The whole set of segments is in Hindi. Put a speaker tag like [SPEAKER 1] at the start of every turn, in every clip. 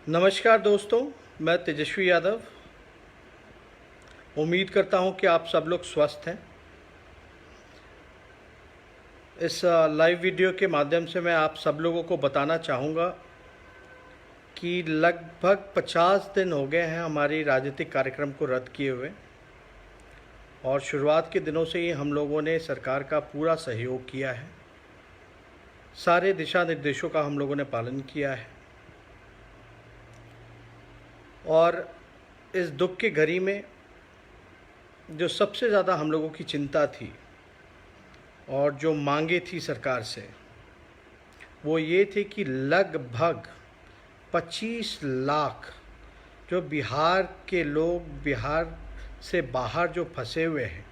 [SPEAKER 1] नमस्कार दोस्तों, मैं तेजस्वी यादव। उम्मीद करता हूं कि आप सब लोग स्वस्थ हैं। इस लाइव वीडियो के माध्यम से मैं आप सब लोगों को बताना चाहूँगा कि लगभग 50 दिन हो गए हैं हमारी राजनीतिक कार्यक्रम को रद्द किए हुए, और शुरुआत के दिनों से ही हम लोगों ने सरकार का पूरा सहयोग किया है। सारे दिशा निर्देशों का हम लोगों ने पालन किया है, और इस दुख की घड़ी में जो सबसे ज़्यादा हम लोगों की चिंता थी और जो मांगे थी सरकार से, वो ये थी कि लगभग 25 लाख जो बिहार के लोग, बिहार से बाहर जो फंसे हुए हैं,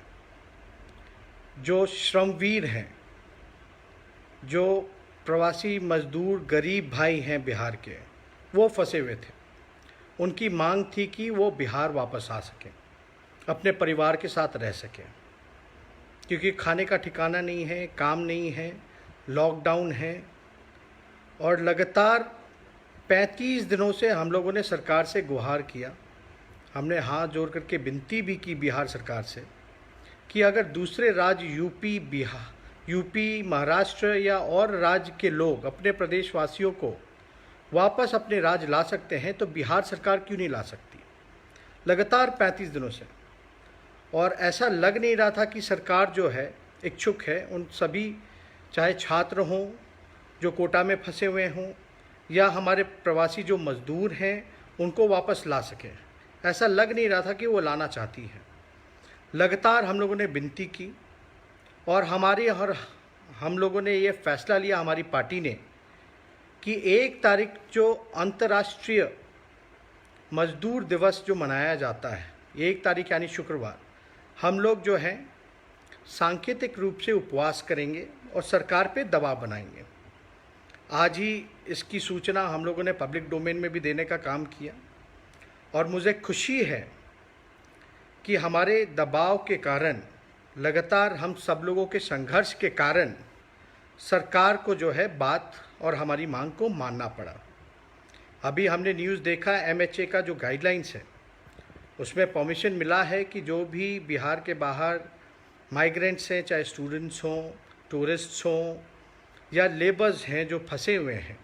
[SPEAKER 1] जो श्रमवीर हैं, जो प्रवासी मजदूर गरीब भाई हैं बिहार के, वो फंसे हुए थे। उनकी मांग थी कि वो बिहार वापस आ सकें, अपने परिवार के साथ रह सकें, क्योंकि खाने का ठिकाना नहीं है, काम नहीं है, लॉकडाउन है। और लगातार 35 दिनों से हम लोगों ने सरकार से गुहार किया। हमने हाथ जोड़ करके विनती भी की बिहार सरकार से कि अगर दूसरे राज्य यूपी, महाराष्ट्र या और राज्य के लोग अपने प्रदेशवासियों को वापस अपने राज्य ला सकते हैं तो बिहार सरकार क्यों नहीं ला सकती। लगातार 35 दिनों से, और ऐसा लग नहीं रहा था कि सरकार जो है इच्छुक है उन सभी, चाहे छात्र हों जो कोटा में फंसे हुए हों या हमारे प्रवासी जो मज़दूर हैं, उनको वापस ला सकें। ऐसा लग नहीं रहा था कि वो लाना चाहती है। लगातार हम लोगों ने विनती की, और हम लोगों ने ये फैसला लिया, हमारी पार्टी ने, कि 1 तारीख जो अंतर्राष्ट्रीय मजदूर दिवस जो मनाया जाता है, 1 तारीख यानी शुक्रवार, हम लोग जो हैं सांकेतिक रूप से उपवास करेंगे और सरकार पे दबाव बनाएंगे। आज ही इसकी सूचना हम लोगों ने पब्लिक डोमेन में भी देने का काम किया, और मुझे खुशी है कि हमारे दबाव के कारण, लगातार हम सब लोगों के संघर्ष के कारण सरकार को जो है बात और हमारी मांग को मानना पड़ा। अभी हमने न्यूज़ देखा, MHA का जो गाइडलाइंस है उसमें परमिशन मिला है कि जो भी बिहार के बाहर माइग्रेंट्स हैं, चाहे स्टूडेंट्स हों, टूरिस्ट्स हों या लेबर्स हैं जो फंसे हुए हैं,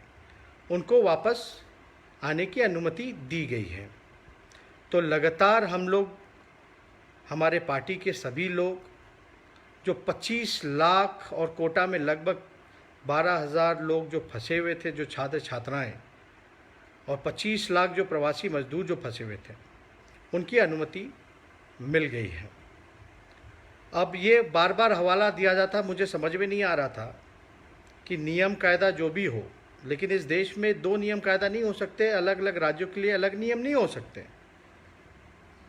[SPEAKER 1] उनको वापस आने की अनुमति दी गई है। तो लगातार हम लोग, हमारे पार्टी के सभी लोग, जो 25 लाख और कोटा में लगभग 12,000 लोग जो फंसे हुए थे, जो छात्र छात्राएं, और 25 लाख जो प्रवासी मजदूर जो फंसे हुए थे, उनकी अनुमति मिल गई है। अब ये बार बार हवाला दिया जाता, मुझे समझ में नहीं आ रहा था कि नियम कायदा जो भी हो, लेकिन इस देश में 2 नियम कायदा नहीं हो सकते, अलग अलग राज्यों के लिए अलग नियम नहीं हो सकते।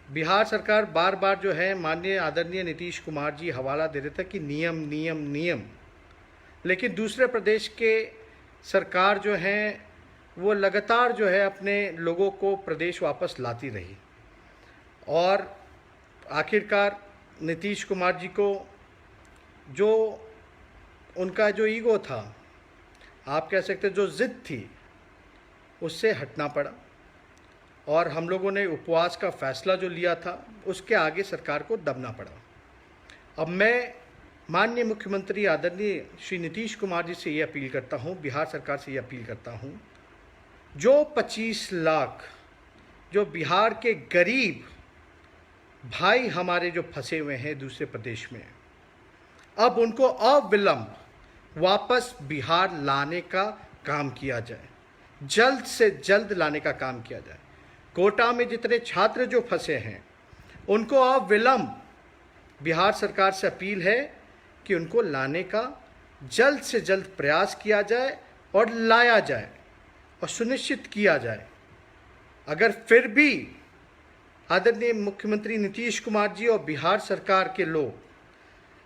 [SPEAKER 1] बिहार सरकार बार बार जो है, माननीय आदरणीय नीतीश कुमार जी हवाला दे रहे थे कि नियम नियम नियम, लेकिन दूसरे प्रदेश के सरकार जो है वो लगातार जो है अपने लोगों को प्रदेश वापस लाती रही, और आखिरकार नीतीश कुमार जी को जो उनका जो ईगो था, आप कह सकते जो जिद थी, उससे हटना पड़ा, और हम लोगों ने उपवास का फैसला जो लिया था उसके आगे सरकार को दबना पड़ा। अब मैं माननीय मुख्यमंत्री आदरणीय श्री नीतीश कुमार जी से ये अपील करता हूँ, बिहार सरकार से ये अपील करता हूँ, जो 25 लाख जो बिहार के गरीब भाई हमारे जो फंसे हुए हैं दूसरे प्रदेश में, अब उनको अविलंब वापस बिहार लाने का काम किया जाए, जल्द से जल्द लाने का काम किया जाए। कोटा में जितने छात्र जो फंसे हैं, उनको अविलंब बिहार सरकार से अपील है कि उनको लाने का जल्द से जल्द प्रयास किया जाए और लाया जाए और सुनिश्चित किया जाए। अगर फिर भी आदरणीय मुख्यमंत्री नीतीश कुमार जी और बिहार सरकार के लोग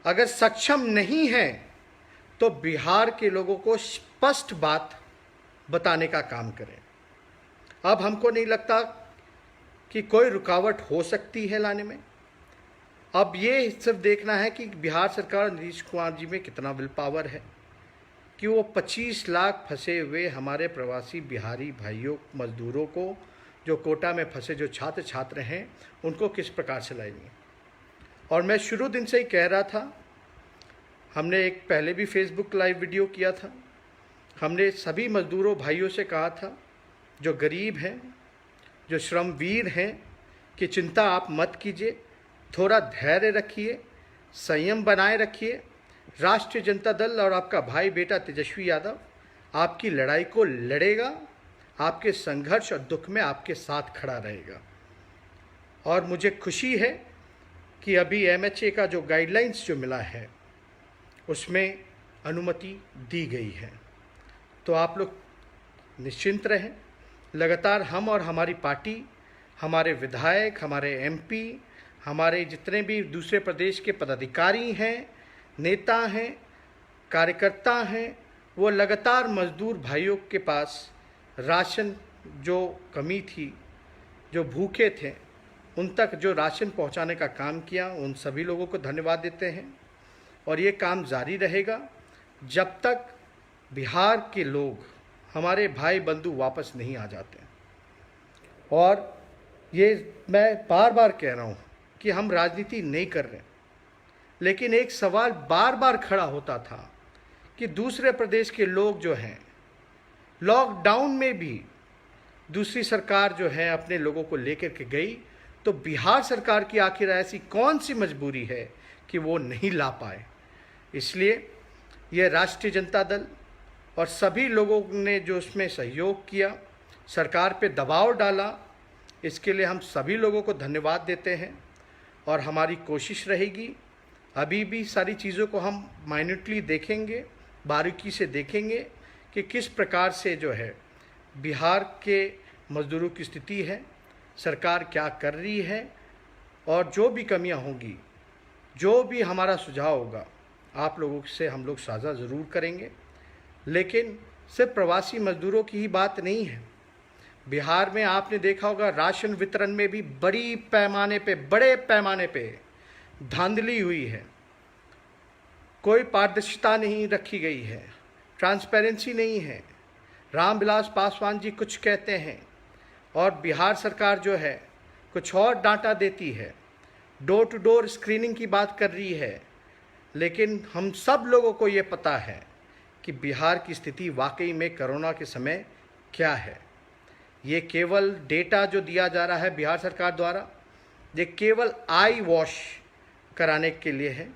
[SPEAKER 1] अगर सक्षम नहीं हैं, तो बिहार के लोगों को स्पष्ट बात बताने का काम करें। अब हमको नहीं लगता कि कोई रुकावट हो सकती है लाने में। अब ये सिर्फ देखना है कि बिहार सरकार नीतीश कुमार जी में कितना विल पावर है, कि वो 25 लाख फंसे हुए हमारे प्रवासी बिहारी भाइयों मजदूरों को, जो कोटा में फंसे जो छात्र हैं, उनको किस प्रकार से लाएंगे। और मैं शुरू दिन से ही कह रहा था, हमने एक पहले भी फेसबुक लाइव वीडियो किया था, हमने सभी मजदूरों भाइयों से कहा था जो गरीब हैं, जो श्रमवीर हैं, कि चिंता आप मत कीजिए, थोड़ा धैर्य रखिए, संयम बनाए रखिए। राष्ट्रीय जनता दल और आपका भाई बेटा तेजस्वी यादव आपकी लड़ाई को लड़ेगा, आपके संघर्ष और दुख में आपके साथ खड़ा रहेगा। और मुझे खुशी है कि अभी MHA का जो गाइडलाइंस जो मिला है उसमें अनुमति दी गई है। तो आप लोग निश्चिंत रहें। लगातार हम और हमारी पार्टी, हमारे विधायक, हमारे MP, हमारे जितने भी दूसरे प्रदेश के पदाधिकारी हैं, नेता हैं, कार्यकर्ता हैं, वो लगातार मजदूर भाइयों के पास राशन जो कमी थी, जो भूखे थे, उन तक जो राशन पहुंचाने का काम किया, उन सभी लोगों को धन्यवाद देते हैं। और ये काम जारी रहेगा जब तक बिहार के लोग, हमारे भाई बंधु वापस नहीं आ जाते। और ये मैं बार बार कह रहा हूँ कि हम राजनीति नहीं कर रहे, लेकिन एक सवाल बार बार खड़ा होता था कि दूसरे प्रदेश के लोग जो हैं, लॉकडाउन में भी दूसरी सरकार जो है अपने लोगों को लेकर के गई, तो बिहार सरकार की आखिर ऐसी कौन सी मजबूरी है कि वो नहीं ला पाए। इसलिए ये राष्ट्रीय जनता दल और सभी लोगों ने जो उसमें सहयोग किया, सरकार पे दबाव डाला, इसके लिए हम सभी लोगों को धन्यवाद देते हैं। और हमारी कोशिश रहेगी, अभी भी सारी चीज़ों को हम माइन्यूटली देखेंगे, बारीकी से देखेंगे कि किस प्रकार से जो है बिहार के मज़दूरों की स्थिति है, सरकार क्या कर रही है, और जो भी कमियां होंगी, जो भी हमारा सुझाव होगा, आप लोगों से हम लोग साझा ज़रूर करेंगे। लेकिन सिर्फ प्रवासी मज़दूरों की ही बात नहीं है। बिहार में आपने देखा होगा राशन वितरण में भी बड़े पैमाने पे धांधली हुई है, कोई पारदर्शिता नहीं रखी गई है, ट्रांसपेरेंसी नहीं है। रामविलास पासवान जी कुछ कहते हैं और बिहार सरकार जो है कुछ और डाटा देती है, डोर टू डोर स्क्रीनिंग की बात कर रही है। लेकिन हम सब लोगों को ये पता है कि बिहार की स्थिति वाकई में कोरोना के समय क्या है। ये केवल डेटा जो दिया जा रहा है बिहार सरकार द्वारा, ये केवल आई वॉश कराने के लिए है,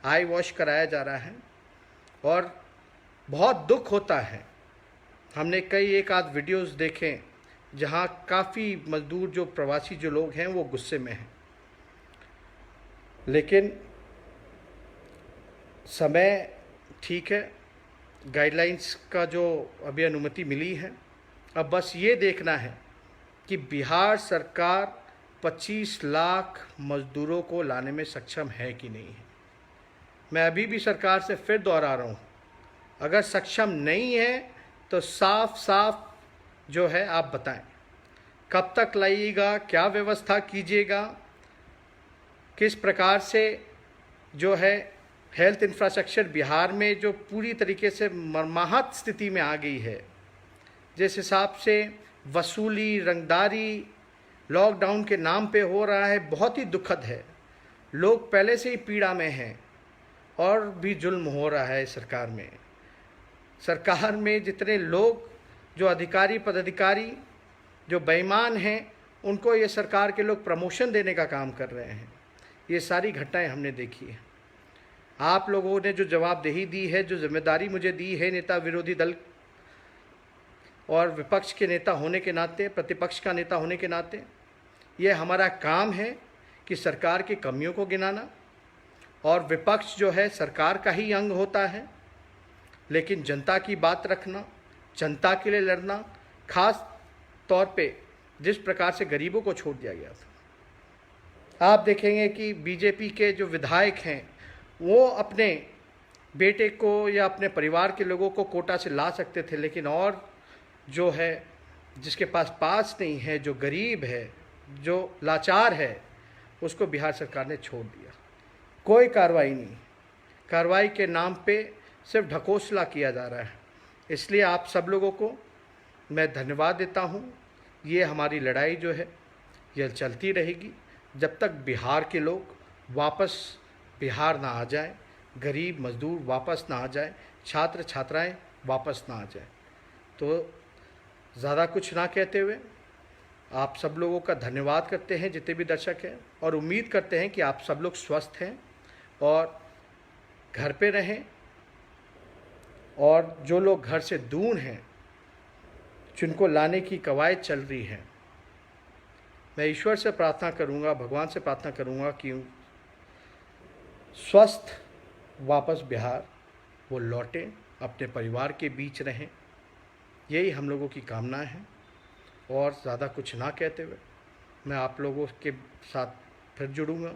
[SPEAKER 1] आई वॉश कराया जा रहा है। और बहुत दुख होता है, हमने कई एक आध वीडियोस देखे जहां काफ़ी मजदूर जो प्रवासी जो लोग हैं वो गुस्से में हैं। लेकिन समय ठीक है, गाइडलाइंस का जो अभी अनुमति मिली है, अब बस ये देखना है कि बिहार सरकार 25 लाख मजदूरों को लाने में सक्षम है कि नहीं है। मैं अभी भी सरकार से फिर दोहरा रहा हूँ, अगर सक्षम नहीं है तो साफ साफ जो है आप बताएं, कब तक लाइएगा, क्या व्यवस्था कीजिएगा, किस प्रकार से जो है हेल्थ इंफ्रास्ट्रक्चर बिहार में जो पूरी तरीके से मर्माहत स्थिति में आ गई है, जिस हिसाब से वसूली, रंगदारी लॉकडाउन के नाम पे हो रहा है, बहुत ही दुखद है। लोग पहले से ही पीड़ा में हैं और भी जुल्म हो रहा है सरकार में। सरकार में जितने लोग जो अधिकारी पदाधिकारी जो बेईमान हैं, उनको ये सरकार के लोग प्रमोशन देने का काम कर रहे हैं। ये सारी घटनाएं हमने देखी है। आप लोगों ने जो जवाबदेही दी है, जो जिम्मेदारी मुझे दी है नेता विरोधी दल और विपक्ष के नेता होने के नाते, प्रतिपक्ष का नेता होने के नाते, ये हमारा काम है कि सरकार की कमियों को गिनाना। और विपक्ष जो है सरकार का ही अंग होता है, लेकिन जनता की बात रखना, जनता के लिए लड़ना, खास तौर पे जिस प्रकार से गरीबों को छोड़ दिया गया था। आप देखेंगे कि बीजेपी के जो विधायक हैं वो अपने बेटे को या अपने परिवार के लोगों को कोटा से ला सकते थे, लेकिन और जो है जिसके पास नहीं है, जो गरीब है, जो लाचार है, उसको बिहार सरकार ने छोड़ दिया। कोई कार्रवाई नहीं। कार्रवाई के नाम पे सिर्फ ढकोसला किया जा रहा है। इसलिए आप सब लोगों को मैं धन्यवाद देता हूँ। ये हमारी लड़ाई जो है यह चलती रहेगी जब तक बिहार के लोग वापस बिहार ना आ जाएं, गरीब मजदूर वापस ना आ जाएं, छात्र छात्राएं वापस ना आ जाएं। तो ज़्यादा कुछ ना कहते हुए आप सब लोगों का धन्यवाद करते हैं जितने भी दर्शक हैं, और उम्मीद करते हैं कि आप सब लोग स्वस्थ हैं और घर पे रहें, और जो लोग घर से दूर हैं जिनको लाने की कवायद चल रही है, मैं ईश्वर से प्रार्थना करूंगा, भगवान से प्रार्थना करूंगा कि स्वस्थ वापस बिहार वो लौटें, अपने परिवार के बीच रहें। यही हम लोगों की कामना है। और ज़्यादा कुछ ना कहते हुए मैं आप लोगों के साथ फिर जुड़ूंगा,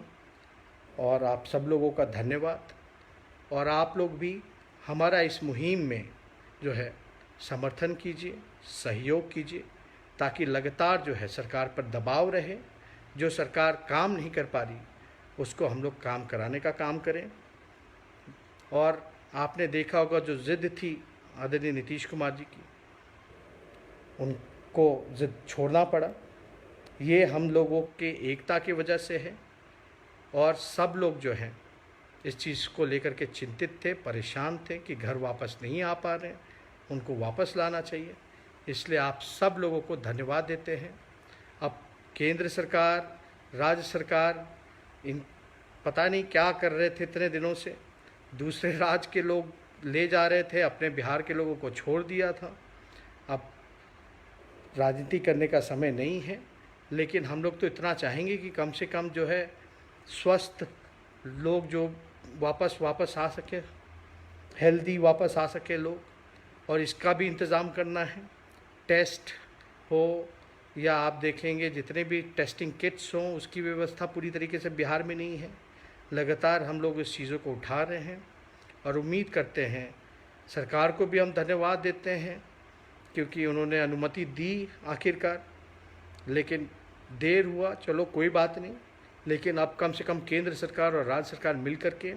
[SPEAKER 1] और आप सब लोगों का धन्यवाद। और आप लोग भी हमारा इस मुहिम में जो है समर्थन कीजिए, सहयोग कीजिए, ताकि लगातार जो है सरकार पर दबाव रहे। जो सरकार काम नहीं कर पा रही उसको हम लोग काम कराने का काम करें। और आपने देखा होगा जो ज़िद थी आदरणीय नीतीश कुमार जी की, उनको ज़िद छोड़ना पड़ा। ये हम लोगों के एकता की वजह से है, और सब लोग जो हैं इस चीज़ को लेकर के चिंतित थे, परेशान थे कि घर वापस नहीं आ पा रहे हैं, उनको वापस लाना चाहिए। इसलिए आप सब लोगों को धन्यवाद देते हैं। अब केंद्र सरकार, राज्य सरकार इन पता नहीं क्या कर रहे थे इतने दिनों से, दूसरे राज्य के लोग ले जा रहे थे, अपने बिहार के लोगों को छोड़ दिया था। अब राजनीति करने का समय नहीं है, लेकिन हम लोग तो इतना चाहेंगे कि कम से कम जो है स्वस्थ लोग जो वापस आ सके, हेल्दी वापस आ सके लोग, और इसका भी इंतज़ाम करना है। टेस्ट हो या आप देखेंगे जितने भी टेस्टिंग किट्स हों, उसकी व्यवस्था पूरी तरीके से बिहार में नहीं है। लगातार हम लोग इस चीज़ों को उठा रहे हैं, और उम्मीद करते हैं, सरकार को भी हम धन्यवाद देते हैं क्योंकि उन्होंने अनुमति दी आखिरकार, लेकिन देर हुआ, चलो कोई बात नहीं। लेकिन अब कम से कम केंद्र सरकार और राज्य सरकार मिल कर के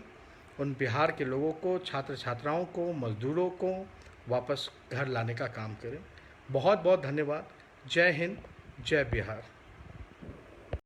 [SPEAKER 1] उन बिहार के लोगों को, छात्र छात्राओं को, मज़दूरों को वापस घर लाने का काम करें। बहुत बहुत धन्यवाद। जय हिंद, जय बिहार।